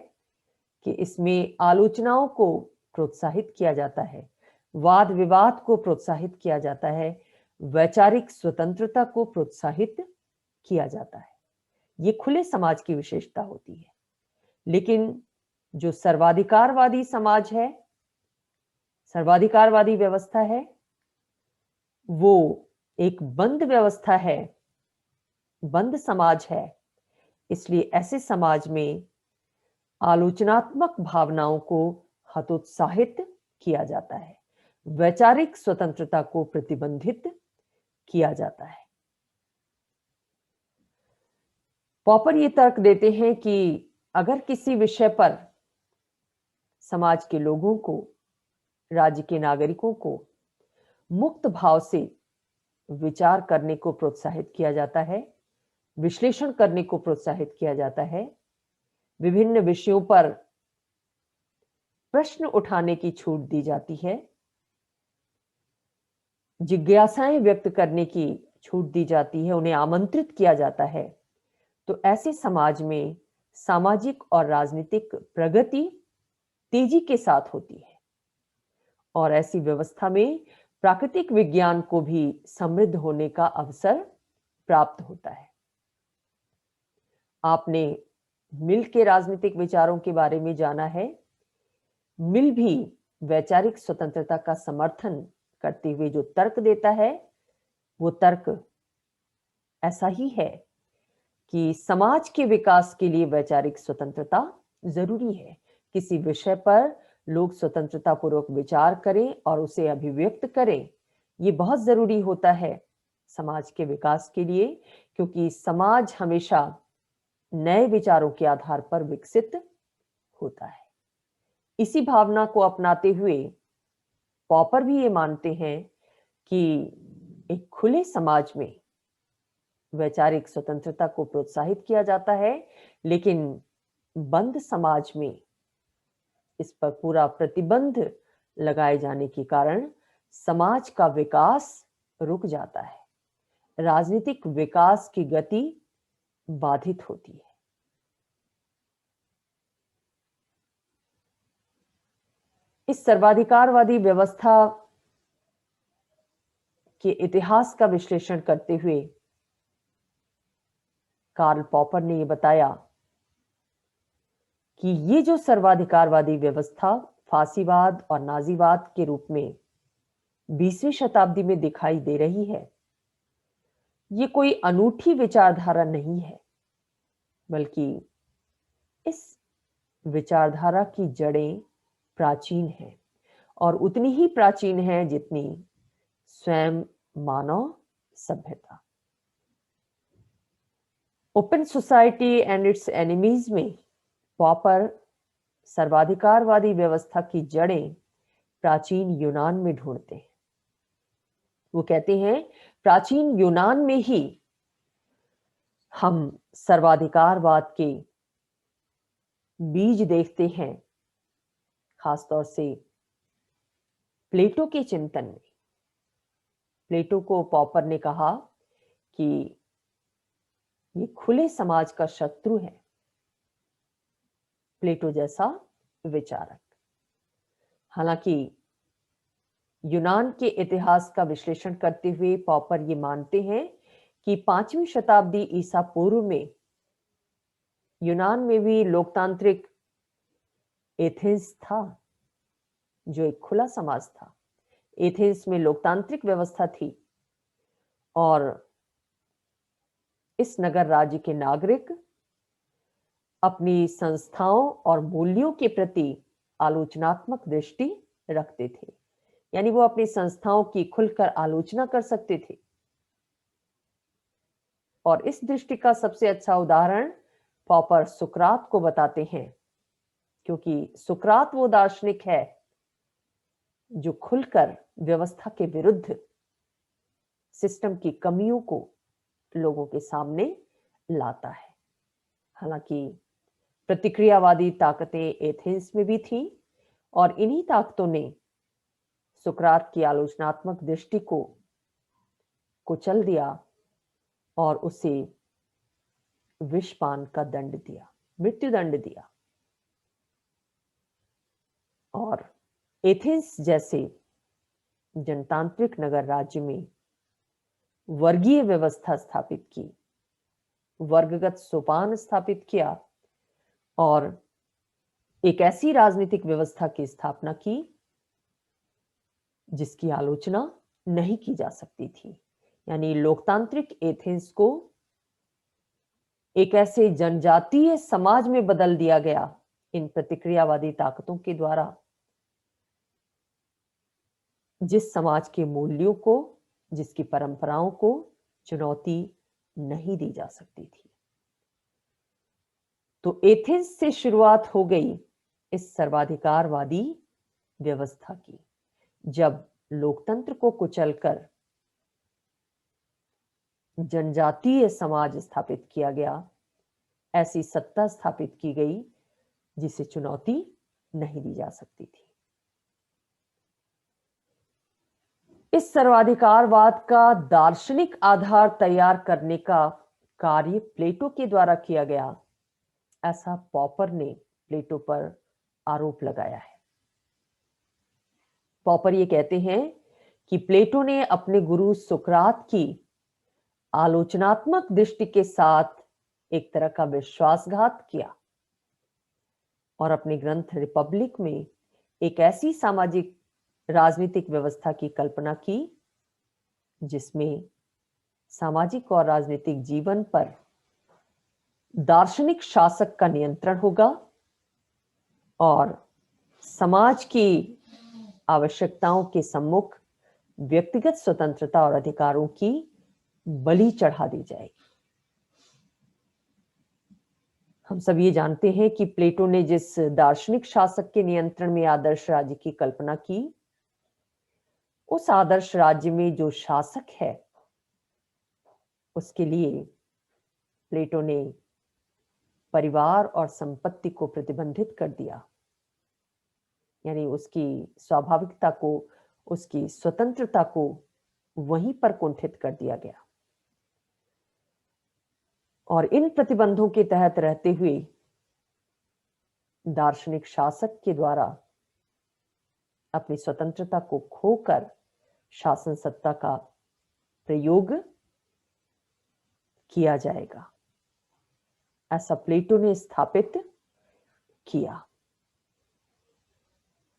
कि इसमें आलोचनाओं को प्रोत्साहित किया जाता है, वाद विवाद को प्रोत्साहित किया जाता है, वैचारिक स्वतंत्रता को प्रोत्साहित किया जाता है। ये खुले समाज की विशेषता होती है। लेकिन जो सर्वाधिकारवादी समाज है, सर्वाधिकारवादी व्यवस्था है, वो एक बंद व्यवस्था है, बंद समाज है, इसलिए ऐसे समाज में आलोचनात्मक भावनाओं को हतोत्साहित किया जाता है, वैचारिक स्वतंत्रता को प्रतिबंधित किया जाता है। पॉपर ये तर्क देते हैं कि अगर किसी विषय पर समाज के लोगों को, राज्य के नागरिकों को मुक्त भाव से विचार करने को प्रोत्साहित किया जाता है, विश्लेषण करने को प्रोत्साहित किया जाता है, विभिन्न विषयों पर प्रश्न उठाने की छूट दी जाती है, जिज्ञासाएं व्यक्त करने की छूट दी जाती है, उन्हें आमंत्रित किया जाता है, तो ऐसे समाज में सामाजिक और राजनीतिक प्रगति तेजी के साथ होती है और ऐसी व्यवस्था में प्राकृतिक विज्ञान को भी समृद्ध होने का अवसर प्राप्त होता है। आपने मिल के राजनीतिक विचारों के बारे में जाना है। मिल भी वैचारिक स्वतंत्रता का समर्थन करते हुए जो तर्क देता है, वो तर्क ऐसा ही है कि समाज के विकास के लिए वैचारिक स्वतंत्रता जरूरी है। किसी विषय पर लोग स्वतंत्रता पूर्वक विचार करें और उसे अभिव्यक्त करें, ये बहुत जरूरी होता है समाज के विकास के लिए, क्योंकि समाज हमेशा नए विचारों के आधार पर विकसित होता है। इसी भावना को अपनाते हुए पॉपर भी ये मानते हैं कि एक खुले समाज में वैचारिक स्वतंत्रता को प्रोत्साहित किया जाता है, लेकिन बंद समाज में इस पर पूरा प्रतिबंध लगाए जाने के कारण समाज का विकास रुक जाता है, राजनीतिक विकास की गति बाधित होती है। इस सर्वाधिकारवादी व्यवस्था के इतिहास का विश्लेषण करते हुए कार्ल पॉपर ने यह बताया कि ये जो सर्वाधिकारवादी व्यवस्था फांसीवाद और नाजीवाद के रूप में 20वीं शताब्दी में दिखाई दे रही है, ये कोई अनूठी विचारधारा नहीं है, बल्कि इस विचारधारा की जड़ें प्राचीन हैं और उतनी ही प्राचीन है जितनी स्वयं मानव सभ्यता। Open society and its enemies में पॉपर सर्वाधिकारवादी व्यवस्था की जड़ें प्राचीन यूनान में ढूंढते हैं। वो कहते हैं प्राचीन यूनान में ही हम सर्वाधिकारवाद के बीज देखते हैं, खासतौर से प्लेटो के चिंतन में। प्लेटो को पॉपर ने कहा कि ये खुले समाज का शत्रु है, प्लेटो जैसा विचारक। हालांकि यूनान के इतिहास का विश्लेषण करते हुए पॉपर ये मानते हैं कि 5वीं शताब्दी ईसा पूर्व में यूनान में भी लोकतांत्रिक एथेंस था, जो एक खुला समाज था। एथेंस में लोकतांत्रिक व्यवस्था थी और इस नगर राज्य के नागरिक अपनी संस्थाओं और मूल्यों के प्रति आलोचनात्मक दृष्टि रखते थे, यानी वो अपनी संस्थाओं की खुलकर आलोचना कर सकते थे। और इस दृष्टि का सबसे अच्छा उदाहरण पॉपर सुकरात को बताते हैं, क्योंकि सुकरात वो दार्शनिक है जो खुलकर व्यवस्था के विरुद्ध सिस्टम की कमियों को लोगों के सामने लाता है। हालांकि प्रतिक्रियावादी ताकतें एथेंस में भी थीं और इन्हीं ताकतों ने सुकरात की आलोचनात्मक दृष्टि को कुचल दिया और उसे विषपान का दंड दिया, मृत्युदंड दिया। और एथेंस जैसे जनतांत्रिक नगर राज्य में वर्गीय व्यवस्था स्थापित की, वर्गगत सोपान स्थापित किया और एक ऐसी राजनीतिक व्यवस्था की स्थापना की जिसकी आलोचना नहीं की जा सकती थी, यानी लोकतांत्रिक एथेंस को एक ऐसे जनजातीय समाज में बदल दिया गया इन प्रतिक्रियावादी ताकतों के द्वारा, जिस समाज के मूल्यों को, जिसकी परंपराओं को चुनौती नहीं दी जा सकती थी। तो एथेंस से शुरुआत हो गई इस सर्वाधिकारवादी व्यवस्था की, जब लोकतंत्र को कुचलकर जनजातीय समाज स्थापित किया गया, ऐसी सत्ता स्थापित की गई जिसे चुनौती नहीं दी जा सकती थी। इस सर्वाधिकारवाद का दार्शनिक आधार तैयार करने का कार्य प्लेटो के द्वारा किया गया, ऐसा पॉपर ने प्लेटो पर आरोप लगाया है। पॉपर ये कहते हैं कि प्लेटो ने अपने गुरु सुकरात की आलोचनात्मक दृष्टि के साथ एक तरह का विश्वासघात किया और अपने ग्रंथ रिपब्लिक में एक ऐसी सामाजिक राजनीतिक व्यवस्था की कल्पना की जिसमें सामाजिक और राजनीतिक जीवन पर दार्शनिक शासक का नियंत्रण होगा और समाज की आवश्यकताओं के सम्मुख व्यक्तिगत स्वतंत्रता और अधिकारों की बलि चढ़ा दी जाएगी। हम सब ये जानते हैं कि प्लेटो ने जिस दार्शनिक शासक के नियंत्रण में आदर्श राज्य की कल्पना की, उस आदर्श राज्य में जो शासक है उसके लिए प्लेटो ने परिवार और संपत्ति को प्रतिबंधित कर दिया, यानी उसकी स्वाभाविकता को, उसकी स्वतंत्रता को वहीं पर कुंठित कर दिया गया। और इन प्रतिबंधों के तहत रहते हुए दार्शनिक शासक के द्वारा अपनी स्वतंत्रता को खोकर शासन सत्ता का प्रयोग किया जाएगा, ऐसा प्लेटो ने स्थापित किया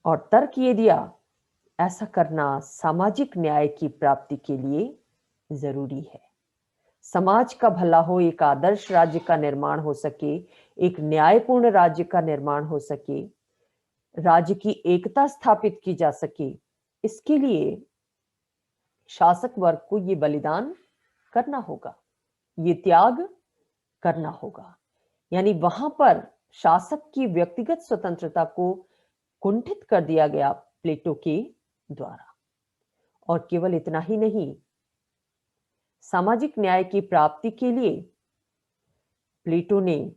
और तर्क ये दिया, ऐसा करना सामाजिक न्याय की प्राप्ति के लिए जरूरी है। समाज का भला हो, एक आदर्श राज्य का निर्माण हो सके, एक न्यायपूर्ण राज्य का निर्माण हो सके, राज्य की एकता स्थापित की जा सके, इसके लिए शासक वर्ग को ये बलिदान करना होगा, ये त्याग करना होगा। यानी वहां पर शासक की व्यक्तिगत स्वतंत्रता को कुंठित कर दिया गया प्लेटो के द्वारा। और केवल इतना ही नहीं, सामाजिक न्याय की प्राप्ति के लिए प्लेटो ने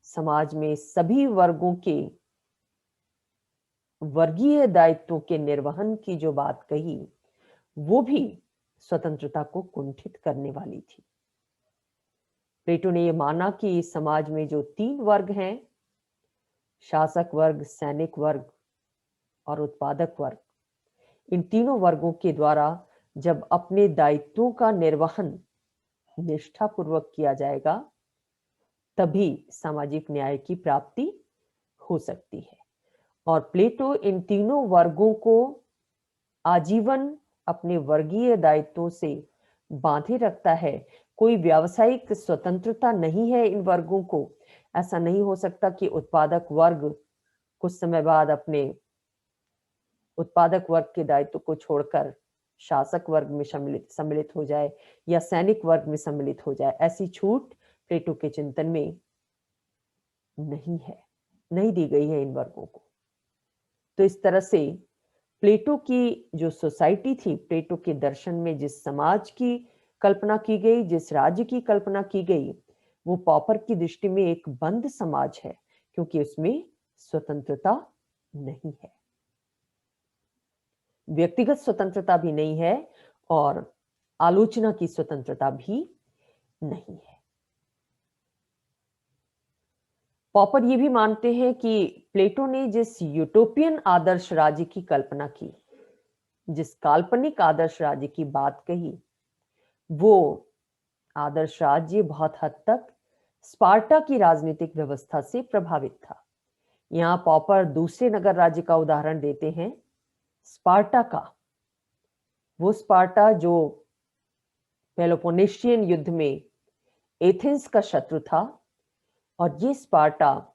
समाज में सभी वर्गों के वर्गीय दायित्वों के निर्वहन की जो बात कही, वो भी स्वतंत्रता को कुंठित करने वाली थी। प्लेटो ने यह माना कि समाज में जो 3 वर्ग हैं, शासक वर्ग, सैनिक वर्ग और उत्पादक वर्ग, इन तीनों वर्गों के द्वारा जब अपने दायित्वों का निर्वहन निष्ठापूर्वक किया जाएगा, तभी सामाजिक न्याय की प्राप्ति हो सकती है। और प्लेटो इन तीनों वर्गों को आजीवन अपने वर्गीय दायित्वों से बांधे रखता है। कोई व्यावसायिक स्वतंत्रता नहीं है इन वर्गों को। ऐसा नहीं हो सकता कि उत्पादक वर्ग कुछ समय बाद अपने उत्पादक वर्ग के दायित्व को छोड़कर शासक वर्ग में सम्मिलित हो जाए या सैनिक वर्ग में सम्मिलित हो जाए। ऐसी छूट प्लेटो के चिंतन में नहीं है, नहीं दी गई है इन वर्गों को। तो इस तरह से प्लेटो की जो सोसाइटी थी, प्लेटो के दर्शन में जिस समाज की कल्पना की गई, जिस राज्य की कल्पना की गई, वो पॉपर की दृष्टि में एक बंद समाज है, क्योंकि उसमें स्वतंत्रता नहीं है, व्यक्तिगत स्वतंत्रता भी नहीं है और आलोचना की स्वतंत्रता भी नहीं है। पॉपर ये भी मानते हैं कि प्लेटो ने जिस यूटोपियन आदर्श राज्य की कल्पना की, जिस काल्पनिक आदर्श राज्य की बात कही, वो आदर्श राज्य बहुत हद तक स्पार्टा की राजनीतिक व्यवस्था से प्रभावित था। यहां पॉपर दूसरे नगर राज्य का उदाहरण देते हैं, स्पार्टा का। वो स्पार्टा जो पेलोपोनेशियन युद्ध में एथेंस का शत्रु था और ये स्पार्टा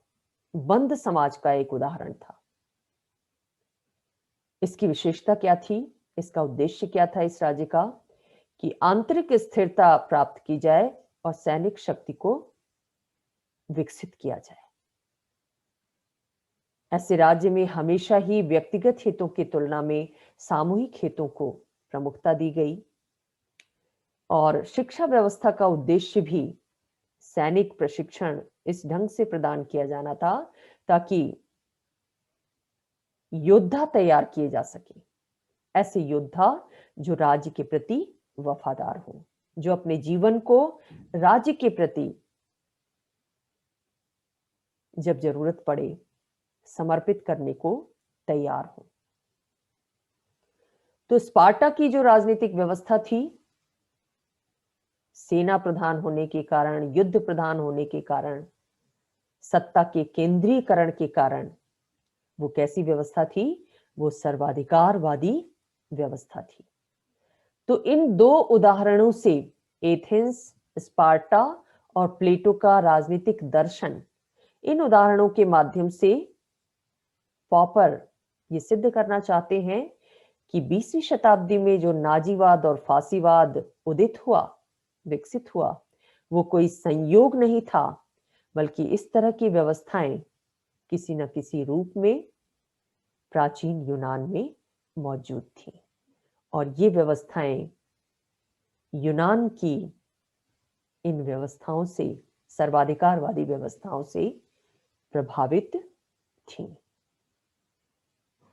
बंद समाज का एक उदाहरण था। इसकी विशेषता क्या थी? इसका उद्देश्य क्या था इस राज्य का? कि आंतरिक स्थिरता प्राप्त की जाए और सैनिक शक्ति को विकसित किया जाए। ऐसे राज्य में हमेशा ही व्यक्तिगत हितों की तुलना में सामूहिक हितों को प्रमुखता दी गई और शिक्षा व्यवस्था का उद्देश्य भी सैनिक प्रशिक्षण इस ढंग से प्रदान किया जाना था ताकि योद्धा तैयार किए जा सके। ऐसे योद्धा जो राज्य के प्रति वफादार हो, जो अपने जीवन को राज्य के प्रति जब जरूरत पड़े समर्पित करने को तैयार हो। तो स्पार्टा की जो राजनीतिक व्यवस्था थी, सेना प्रधान होने के कारण, युद्ध प्रधान होने के कारण, सत्ता के केंद्रीकरण के कारण वो कैसी व्यवस्था थी? वो सर्वाधिकारवादी व्यवस्था थी। तो इन दो उदाहरणों से एथेंस, स्पार्टा और प्लेटो का राजनीतिक दर्शन, इन उदाहरणों के माध्यम से पॉपर ये सिद्ध करना चाहते हैं कि 20वीं शताब्दी में जो नाजीवाद और फांसीवाद उदित हुआ, विकसित हुआ, वो कोई संयोग नहीं था, बल्कि इस तरह की व्यवस्थाएं किसी न किसी रूप में प्राचीन यूनान में मौजूद थी और ये व्यवस्थाएं यूनान की इन व्यवस्थाओं से, सर्वाधिकारवादी व्यवस्थाओं से प्रभावित थीं।